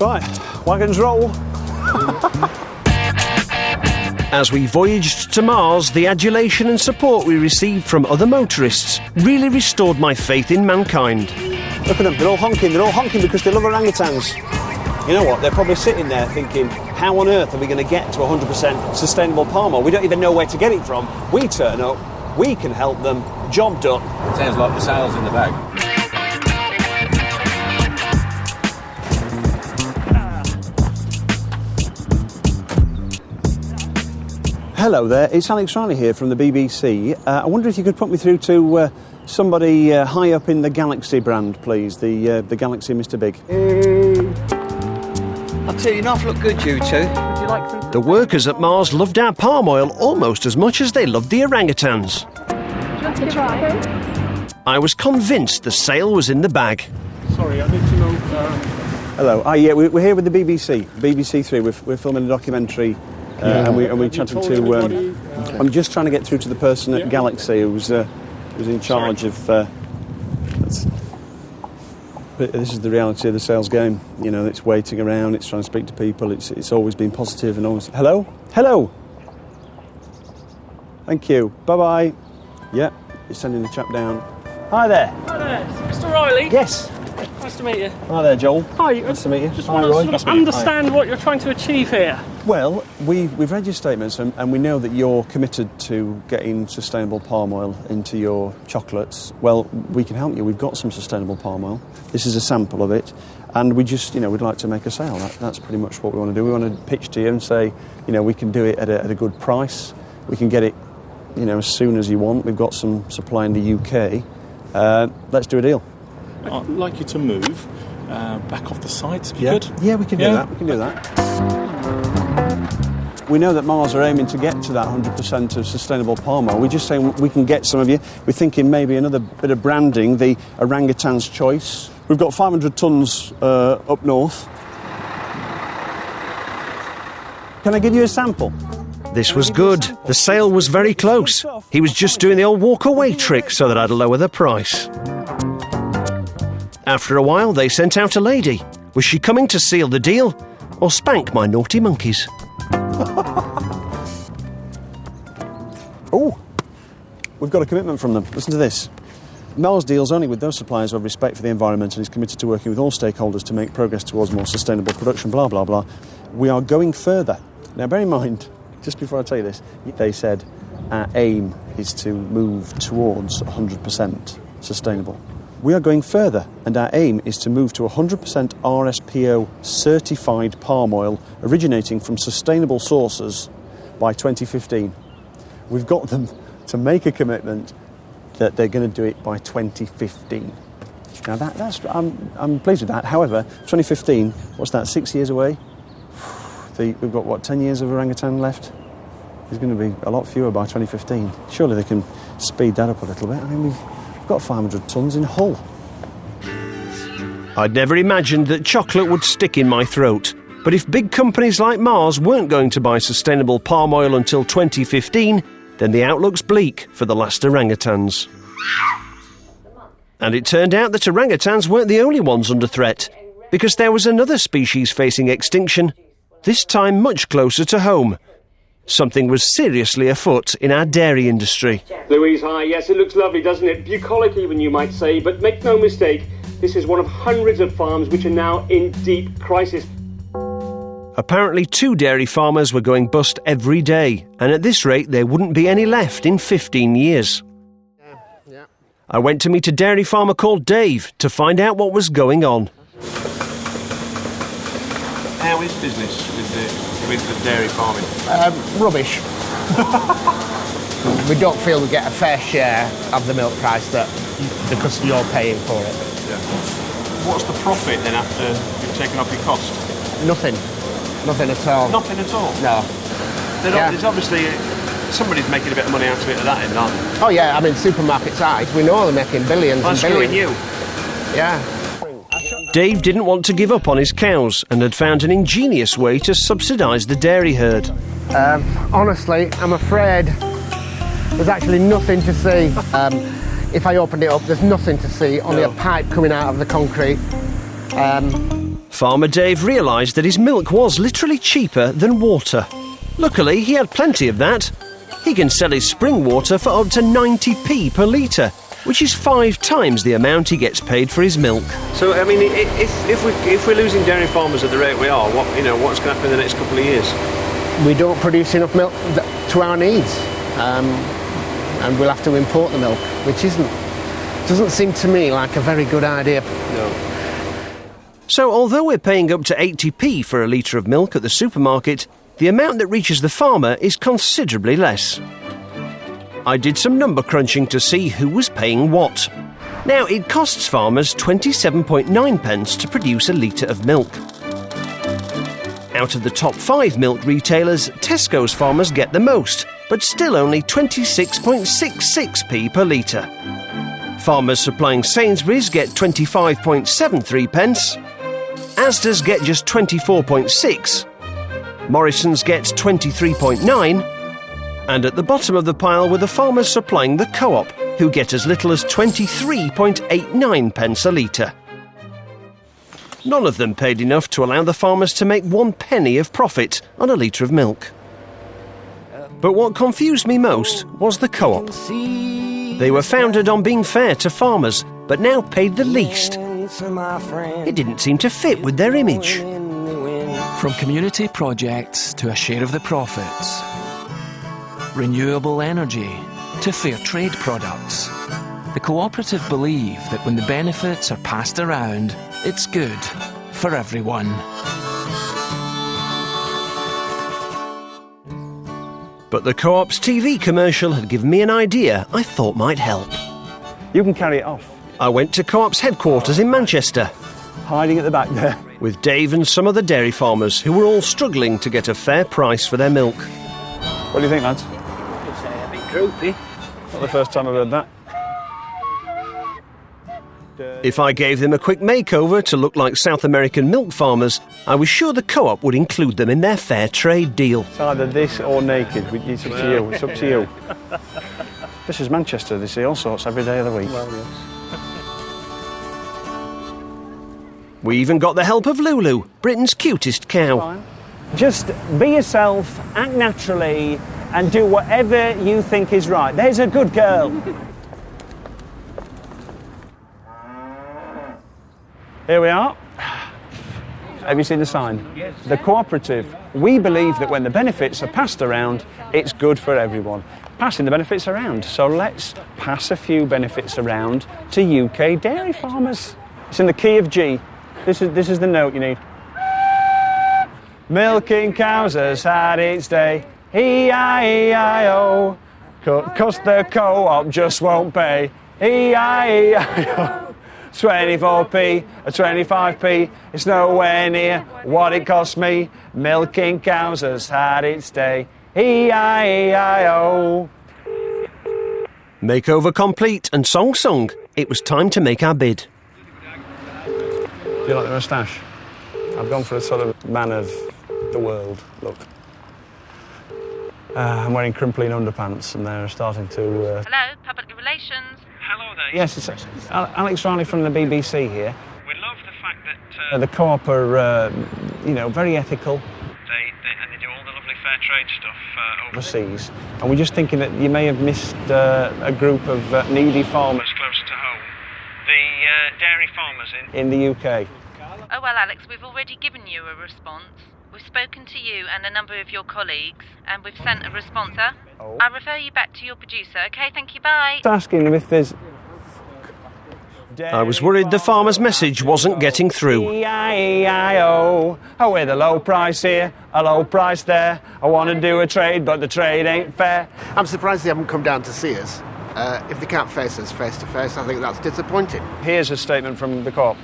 Right, wagons roll. As we voyaged to Mars, the adulation and support we received from other motorists really restored my faith in mankind. Look at them, they're all honking because they love orangutans. You know what, they're probably sitting there thinking, how on earth are we going to get to 100% sustainable palm oil? We don't even know where to get it from. We turn up, we can help them, job done. Sounds like the sail's in the bag. Hello there, it's Alex Riley here from the BBC. I wonder if you could put me through to somebody high up in the Galaxy brand, please. The Galaxy Mr. Big. I'll tell you, enough look good, you two. Would you like some? The workers at Mars loved our palm oil almost as much as they loved the orangutans. Do you want to try? I was convinced the sale was in the bag. Sorry, I need to know... Hello, yeah, we're here with the BBC, BBC 3. We're filming a documentary and we're chatting to... I'm just trying to get through to the person at Galaxy who's in charge of... This is the reality of the sales game. You know, it's waiting around, it's trying to speak to people, it's always been positive and always... Hello? Hello? Thank you. Bye-bye. Yeah, you're sending the chap down. Hi there. Hi there, Mr. Riley. Yes. Nice to meet you. Hi there, Joel. Hi. Nice to meet you. Just Hi, want Roy. to Nice sort to of meet you. understand what you're trying to achieve here. Well, we've read your statements and we know that you're committed to getting sustainable palm oil into your chocolates. Well, we can help you. We've got some sustainable palm oil. This is a sample of it. And we just, we'd like to make a sale. That's pretty much what we want to do. We want to pitch to you and say, we can do it at a good price. We can get it, as soon as you want. We've got some supply in the UK. Let's do a deal. I'd like you to move back off the sides if you could. Yeah, we can do that. We can do that. We know that Mars are aiming to get to that 100% of sustainable palm oil. We're just saying we can get some of you. We're thinking maybe another bit of branding, the orangutan's choice. We've got 500 tonnes up north. Can I give you a sample? This was good. The sale was very close. He was just doing the old walk-away trick so that I'd lower the price. After a while, they sent out a lady. Was she coming to seal the deal or spank my naughty monkeys? Oh, we've got a commitment from them. Listen to this. Mars deals only with those suppliers who have respect for the environment and is committed to working with all stakeholders to make progress towards more sustainable production, blah, blah, blah. We are going further. Now, bear in mind, just before I tell you this, they said our aim is to move towards 100% sustainable. We are going further, and our aim is to move to 100% RSPO certified palm oil originating from sustainable sources by 2015. We've got them to make a commitment that they're going to do it by 2015. Now I'm pleased with that. However, 2015, what's that, 6 years away? We've got, 10 years of orangutan left? There's going to be a lot fewer by 2015. Surely they can speed that up a little bit. I mean, we've got 500 tonnes in Hull. I'd never imagined that chocolate would stick in my throat. But if big companies like Mars weren't going to buy sustainable palm oil until 2015, then the outlook's bleak for the last orangutans. And it turned out that orangutans weren't the only ones under threat, because there was another species facing extinction, this time much closer to home. Something was seriously afoot in our dairy industry. Louise, hi. Yes, it looks lovely, doesn't it? Bucolic even, you might say. But make no mistake, this is one of hundreds of farms which are now in deep crisis. Apparently 2 dairy farmers were going bust every day, and at this rate there wouldn't be any left in 15 years. I went to meet a dairy farmer called Dave to find out what was going on. How is business with the dairy farming? Rubbish. We don't feel we get a fair share of the milk price that you're paying for it. Yeah. What's the profit then after you've taken off your cost? Nothing. Nothing at all. Nothing at all? No. There's obviously... somebody's making a bit of money out of it at that end, aren't they? Oh yeah, I mean, supermarkets are. We know they're making billions and billions. Screwing you. Yeah. Dave didn't want to give up on his cows and had found an ingenious way to subsidise the dairy herd. Honestly, I'm afraid there's actually nothing to see. If I opened it up, there's nothing to see, only a pipe coming out of the concrete. Farmer Dave realised that his milk was literally cheaper than water. Luckily, he had plenty of that. He can sell his spring water for up to 90p per litre, which is 5 times the amount he gets paid for his milk. So, I mean, if we're losing dairy farmers at the rate we are, what's going to happen in the next couple of years? We don't produce enough milk to our needs, and we'll have to import the milk, which doesn't seem to me like a very good idea. No. So, although we're paying up to 80p for a litre of milk at the supermarket, the amount that reaches the farmer is considerably less. I did some number crunching to see who was paying what. Now, it costs farmers 27.9 pence to produce a litre of milk. Out of the top 5 milk retailers, Tesco's farmers get the most, but still only 26.66p per litre. Farmers supplying Sainsbury's get 25.73 pence. Asda's get just 24.6. Morrison's gets 23.9. And at the bottom of the pile were the farmers supplying the Co-op, who get as little as 23.89 pence a litre. None of them paid enough to allow the farmers to make 1 penny of profit on a litre of milk. But what confused me most was the Co-op. They were founded on being fair to farmers, but now paid the least. It didn't seem to fit with their image. From community projects to a share of the profits, renewable energy to fair trade products, the cooperative believe that when the benefits are passed around, it's good for everyone. But the Co-op's TV commercial had given me an idea I thought might help. You can carry it off. I went to Co-op's headquarters in Manchester. Hiding at the back there. With Dave and some other dairy farmers who were all struggling to get a fair price for their milk. What do you think, lads? A bit croupy. Not the first time I've heard that. If I gave them a quick makeover to look like South American milk farmers, I was sure the Co-op would include them in their fair trade deal. It's either this or naked. It's up to you. It's up to you. This is Manchester. They see all sorts every day of the week. Well, yes. We even got the help of Lulu, Britain's cutest cow. Just be yourself, act naturally, and do whatever you think is right. There's a good girl. Here we are. Have you seen the sign? Yes. The cooperative. We believe that when the benefits are passed around, it's good for everyone. Passing the benefits around. So let's pass a few benefits around to UK dairy farmers. It's in the key of G. This is the note you need. Milking cows has had its day. E-I-E-I-O. 'Cause the Co-op just won't pay. E-I-E-I-O. 24p or 25p, it's nowhere near what it cost me. Milking cows has had its day. E-I-E-I-O. Makeover complete and song sung. It was time to make our bid. Do you like the moustache? I've gone for a sort of man of the world look. I'm wearing crimpling underpants and they're starting to... Hello, public relations. Hello there. Yes, it's Alex Riley from the BBC here. We love the fact that... The Co-op are, very ethical. And they do all the lovely fair trade stuff overseas. And we're just thinking that you may have missed a group of needy farmers closer to home. The dairy farmers in the UK. Oh, well, Alex, we've already given you a response. We've spoken to you and a number of your colleagues, and we've sent a responser. Oh. I'll refer you back to your producer. OK, thank you, bye. Just asking them if there's... I was worried the farmer's message wasn't getting through. E-I-E-I-O. Oh, with a low price here, a low price there. I want to do a trade, but the trade ain't fair. I'm surprised they haven't come down to see us. If they can't face us face to face, I think that's disappointing. Here's a statement from the Co-op.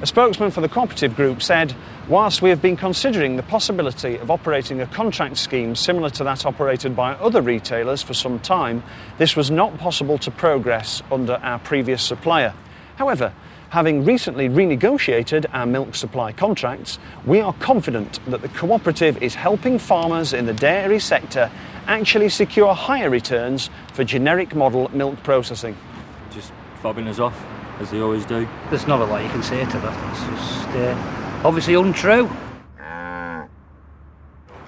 A spokesman for the cooperative group said, whilst we have been considering the possibility of operating a contract scheme similar to that operated by other retailers for some time, this was not possible to progress under our previous supplier. However, having recently renegotiated our milk supply contracts, we are confident that the cooperative is helping farmers in the dairy sector actually secure higher returns for generic model milk processing. Just fobbing us off, as they always do. There's not a lot you can say to that. It's just Obviously untrue.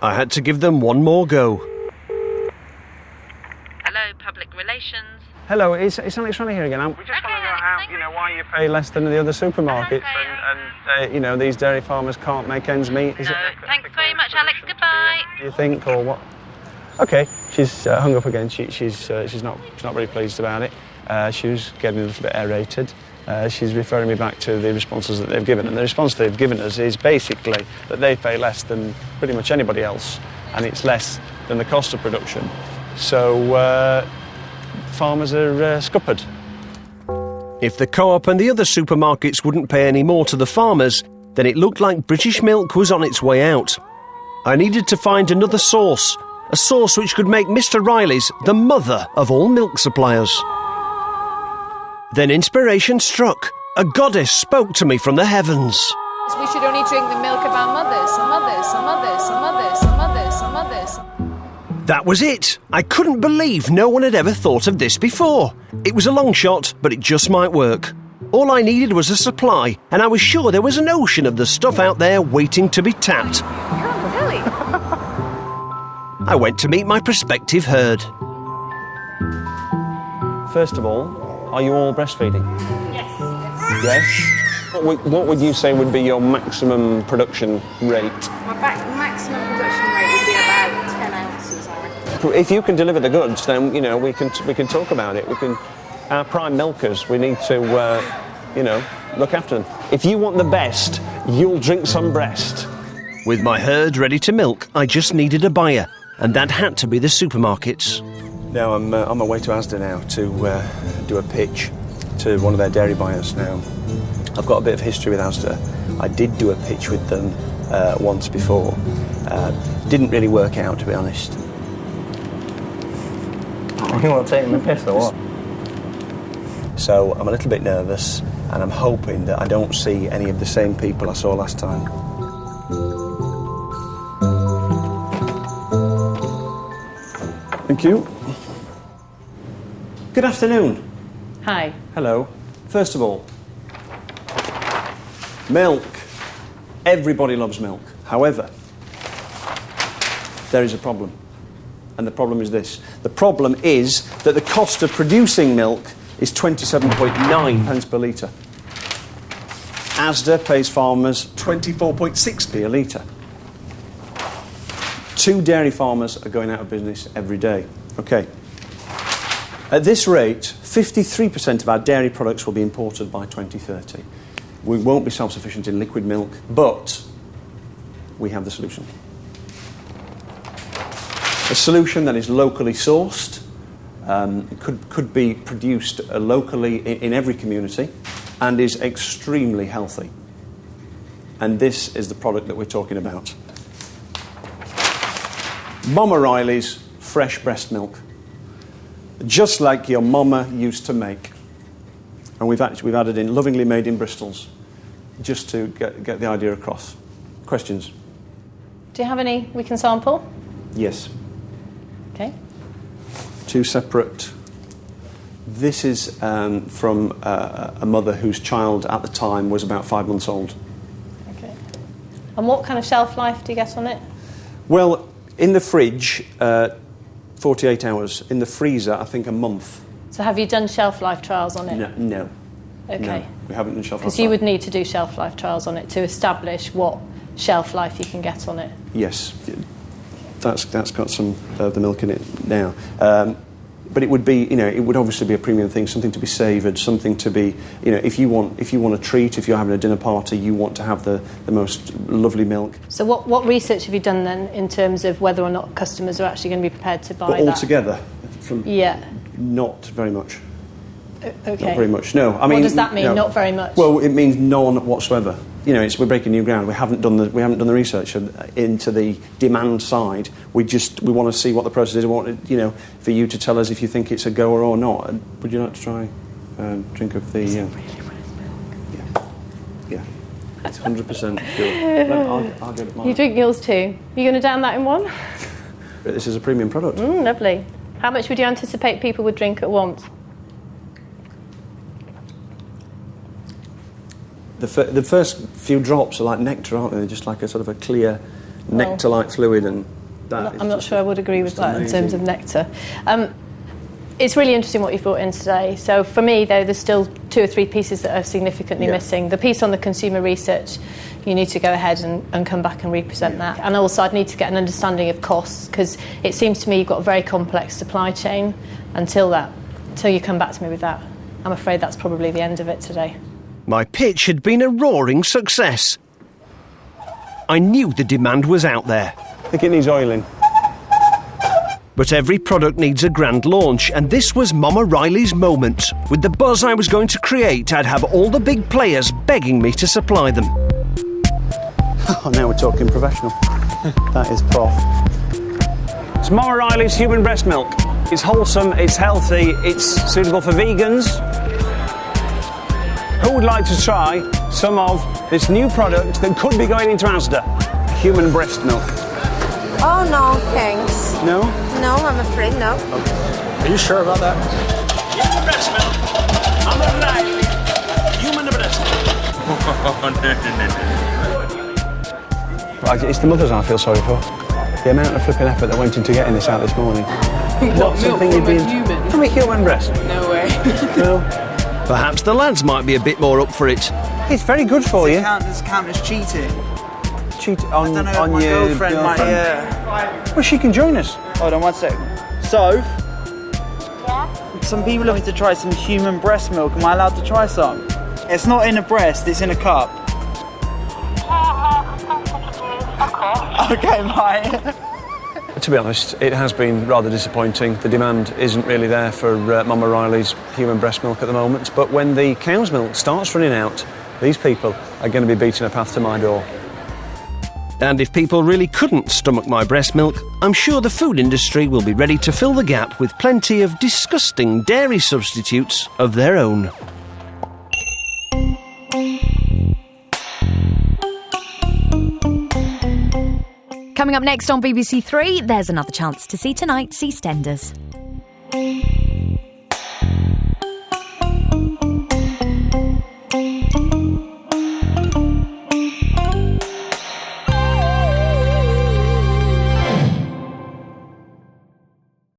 I had to give them one more go. Hello, public relations. Hello, it's Alex Riley here again. We just want to know how, why you pay less than the other supermarkets and these dairy farmers can't make ends meet. Thanks very much, Alex. Goodbye. You think, or what? Okay, she's hung up again. She's not very pleased about it. She was getting a little bit aerated. She's referring me back to the responses that they've given, and the response they've given us is basically that they pay less than pretty much anybody else, and it's less than the cost of production. So farmers are scuppered. If the co-op and the other supermarkets wouldn't pay any more to the farmers, then it looked like British milk was on its way out. I needed to find another source, a source which could make Mr. Riley's the mother of all milk suppliers. Then inspiration struck. A goddess spoke to me from the heavens. We should only drink the milk of our mothers, and mothers, and mothers, and mothers, and mothers, and mothers. That was it. I couldn't believe no one had ever thought of this before. It was a long shot, but it just might work. All I needed was a supply, and I was sure there was an ocean of the stuff out there waiting to be tapped. You're on the telly. I went to meet my prospective herd. First of all, are you all breastfeeding? Yes. Yes? What would you say would be your maximum production rate? My maximum production rate would be about 10 ounces, I reckon. If you can deliver the goods, then, we can talk about it. Our prime milkers, we need to, look after them. If you want the best, you'll drink some breast. With my herd ready to milk, I just needed a buyer, and that had to be the supermarkets. Now, I'm on my way to Asda now to do a pitch to one of their dairy buyers now. I've got a bit of history with Asda. I did do a pitch with them once before. Didn't really work out, to be honest. You want to take the piss or what? So I'm a little bit nervous, and I'm hoping that I don't see any of the same people I saw last time. Thank you. Good afternoon. Hi. Hello. First of all, milk. Everybody loves milk. However, there is a problem. And the problem is this. The problem is that the cost of producing milk is 27.9 pence per litre. Asda pays farmers 24.6p a litre. 2 dairy farmers are going out of business every day. Okay. At this rate, 53% of our dairy products will be imported by 2030. We won't be self-sufficient in liquid milk, but we have the solution. A solution that is locally sourced, could be produced locally in every community, and is extremely healthy. And this is the product that we're talking about. Mama Riley's fresh breast milk. Just like your mama used to make. And we've added in lovingly made in Bristol's, just to get the idea across. Questions? Do you have any we can sample? Yes. Okay. 2 separate. This is from a mother whose child at the time was about 5 months old. Okay. And what kind of shelf life do you get on it? Well, in the fridge, 48 hours. In the freezer, I think a month. So have you done shelf life trials on it? No. Okay. No, we haven't done shelf life. Because you would need to do shelf life trials on it to establish what shelf life you can get on it. Yes. That's got some of the milk in it now. But it would be, it would obviously be a premium thing, something to be savoured, something to be, if you want a treat, if you're having a dinner party, you want to have the most lovely milk. So what research have you done then in terms of whether or not customers are actually going to be prepared to buy but that? Altogether? Yeah. Not very much. Okay. Not very much, no. What does that mean, not very much? Well, it means none whatsoever. We're breaking new ground. We haven't done the research into the demand side. We want to see what the process is. We want for you to tell us if you think it's a goer or not. Would you like to try drink of the? Yeah, it's 100% pure. I'll get it mine. You drink yours too. Are you going to down that in one? This is a premium product. Lovely. How much would you anticipate people would drink at once? The first few drops are like nectar, aren't they? They're just like a sort of a clear nectar-like fluid, and that I'm not sure I would agree with that in terms of nectar. It's really interesting what you've brought in today. So for me, though, there's still 2 or 3 pieces that are significantly missing. The piece on the consumer research, you need to go ahead and come back and represent that. And also I'd need to get an understanding of costs, because it seems to me you've got a very complex supply chain. Until you come back to me with that, I'm afraid that's probably the end of it today. My pitch had been a roaring success. I knew the demand was out there. I think it needs oiling. But every product needs a grand launch, and this was Mama Riley's moment. With the buzz I was going to create, I'd have all the big players begging me to supply them. Oh, now we're talking professional. That is prof. It's Mama Riley's human breast milk. It's wholesome, it's healthy, it's suitable for vegans. Who would like to try some of this new product that could be going into Asda? Human breast milk. Oh, no, thanks. No? No, I'm afraid no. Okay. Are you sure about that? Human breast milk. I'm not lying. Human breast milk. Right, it's the mothers I feel sorry for. The amount of flipping effort that went into getting this out this morning. What, milk from a human? From a human breast? No way. No. Perhaps the lads might be a bit more up for it. It's very good for you. Does it count as cheating? Cheat on, I don't know, on my your girlfriend might, Well, she can join us. Hold on 1 second. So, some people want me to try some human breast milk. Am I allowed to try some? It's not in a breast, it's in a cup. Okay, bye. To be honest, it has been rather disappointing. The demand isn't really there for Mama Riley's human breast milk at the moment, but when the cow's milk starts running out, these people are going to be beating a path to my door. And if people really couldn't stomach my breast milk, I'm sure the food industry will be ready to fill the gap with plenty of disgusting dairy substitutes of their own. Coming up next on BBC Three, there's another chance to see tonight's EastEnders.